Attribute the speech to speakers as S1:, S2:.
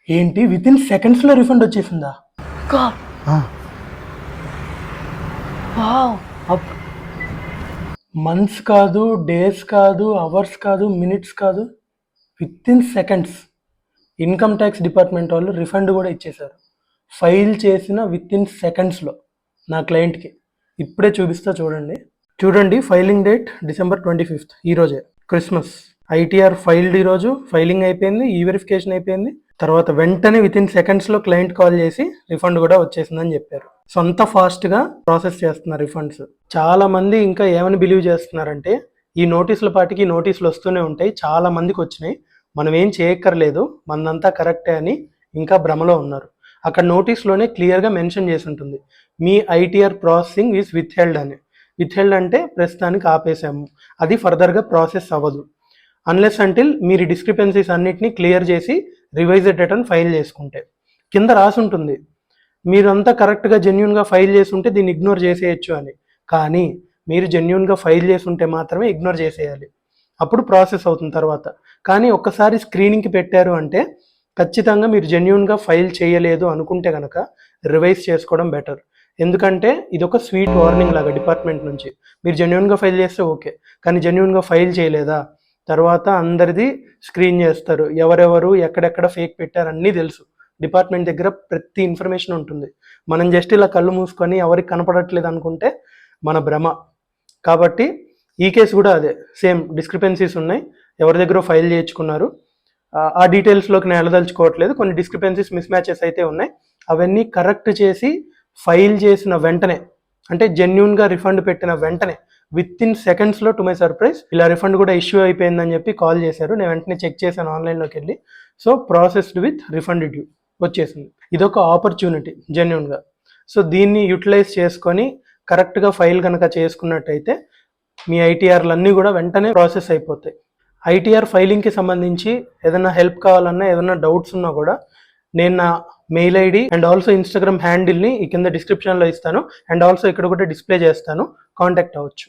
S1: ఏంటి వితిన్ సెకండ్స్లో రిఫండ్ వచ్చేసిందా?
S2: God, wow.
S1: మంత్స్ కాదు, డేస్ కాదు, అవర్స్ కాదు, మినిట్స్ కాదు, within seconds income tax department వాళ్ళు రిఫండ్ కూడా ఇచ్చేశారు. ఫైల్ చేసిన వితిన్ సెకండ్స్లో నా క్లయింట్కి. ఇప్పుడే చూపిస్తా చూడండి. చూడండి, ఫైలింగ్ డేట్ December 25th, ఈరోజే క్రిస్మస్. ఐటీఆర్ ఫైల్డ్ ఈరోజు, ఫైలింగ్ అయిపోయింది, ఈ వెరిఫికేషన్ అయిపోయింది. తర్వాత వెంటనే వితిన్ సెకండ్స్లో క్లయింట్ కాల్ చేసి రిఫండ్ కూడా వచ్చేసిందని చెప్పారు. సో అంత ఫాస్ట్గా ప్రాసెస్ చేస్తున్నారు రిఫండ్స్. చాలా మంది ఇంకా ఏమని బిలీవ్ చేస్తున్నారంటే ఈ నోటీసుల పాటికి నోటీసులు వస్తూనే ఉంటాయి, చాలా మందికి వచ్చినాయి, మనం ఏం చేయక్కర్లేదు, మనదంతా కరెక్టే అని ఇంకా భ్రమలో ఉన్నారు. అక్కడ నోటీస్లోనే క్లియర్గా మెన్షన్ చేసి ఉంటుంది, మీ ఐటీఆర్ ప్రాసెసింగ్ ఈజ్ విత్హెల్డ్ అని. విత్హెల్డ్ అంటే ప్రస్తుతానికి ఆపేసాము, అది ఫర్దర్గా ప్రాసెస్ అవ్వదు అన్లెస్ అంటిల్ మీరు డిస్క్రిపెన్సీస్ అన్నిటినీ క్లియర్ చేసి రివైజ్డ్ రిటర్న్ ఫైల్ చేసుకుంటే. కింద రాసి ఉంటుంది మీరంతా కరెక్ట్గా జెన్యున్గా ఫైల్ చేసి ఉంటే దీన్ని ఇగ్నోర్ చేసేయచ్చు అని. కానీ మీరు జెన్యున్గా ఫైల్ చేసి ఉంటే మాత్రమే ఇగ్నోర్ చేసేయాలి, అప్పుడు ప్రాసెస్ అవుతుంది తర్వాత. కానీ ఒక్కసారి స్క్రీనింగ్కి పెట్టారు అంటే ఖచ్చితంగా మీరు జెన్యున్గా ఫైల్ చేయలేదు అనుకుంటే కనుక రివైజ్ చేసుకోవడం బెటర్. ఎందుకంటే ఇది ఒక స్వీట్ వార్నింగ్ లాగా డిపార్ట్మెంట్ నుంచి. మీరు జెన్యున్గా ఫైల్ చేస్తే ఓకే, కానీ జెన్యున్గా ఫైల్ చేయలేదా తర్వాత అందరిది స్క్రీన్ చేస్తారు, ఎవరెవరు ఎక్కడెక్కడ ఫేక్ పెట్టారు అన్నీ తెలుసు. డిపార్ట్మెంట్ దగ్గర ప్రతి ఇన్ఫర్మేషన్ ఉంటుంది. మనం జస్ట్ ఇలా కళ్ళు మూసుకొని ఎవరికి కనపడట్లేదు అనుకుంటే మన భ్రమ. కాబట్టి ఈ కేసు కూడా అదే సేమ్, డిస్క్రిపెన్సీస్ ఉన్నాయి, ఎవరి దగ్గర ఫైల్ చేయించుకున్నారు, ఆ డీటెయిల్స్లోకి నేను వెళ్ళదలుచుకోవట్లేదు. కొన్ని డిస్క్రిపెన్సీస్ మిస్ మ్యాచెస్ అయితే ఉన్నాయి, అవన్నీ కరెక్ట్ చేసి ఫైల్ చేసిన వెంటనే, అంటే జెన్యున్గా రిఫండ్ పెట్టిన వెంటనే వితిన్ సెకండ్స్లో టు మై సర్ప్రైజ్ ఇలా రిఫండ్ కూడా ఇష్యూ అయిపోయిందని చెప్పి కాల్ చేశారు. నేను వెంటనే చెక్ చేశాను ఆన్లైన్లోకి వెళ్ళి. So processed with refund due వచ్చేసింది. ఇదొక ఆపర్చునిటీ జెన్యున్గా. సో దీన్ని యూటిలైజ్ చేసుకొని కరెక్ట్గా ఫైల్ కనుక చేసుకున్నట్టయితే మీ ఐటీఆర్లు అన్నీ కూడా వెంటనే ప్రాసెస్ అయిపోతాయి. ఐటీఆర్ ఫైలింగ్కి సంబంధించి ఏదైనా హెల్ప్ కావాలన్నా, ఏదైనా డౌట్స్ ఉన్నా కూడా నేను నా mail ID and also Instagram హ్యాండిల్ని ఈ కింద డిస్క్రిప్షన్లో ఇస్తాను, అండ్ ఆల్సో ఇక్కడ కూడా డిస్ప్లే చేస్తాను, కాంటాక్ట్ అవ్వచ్చు.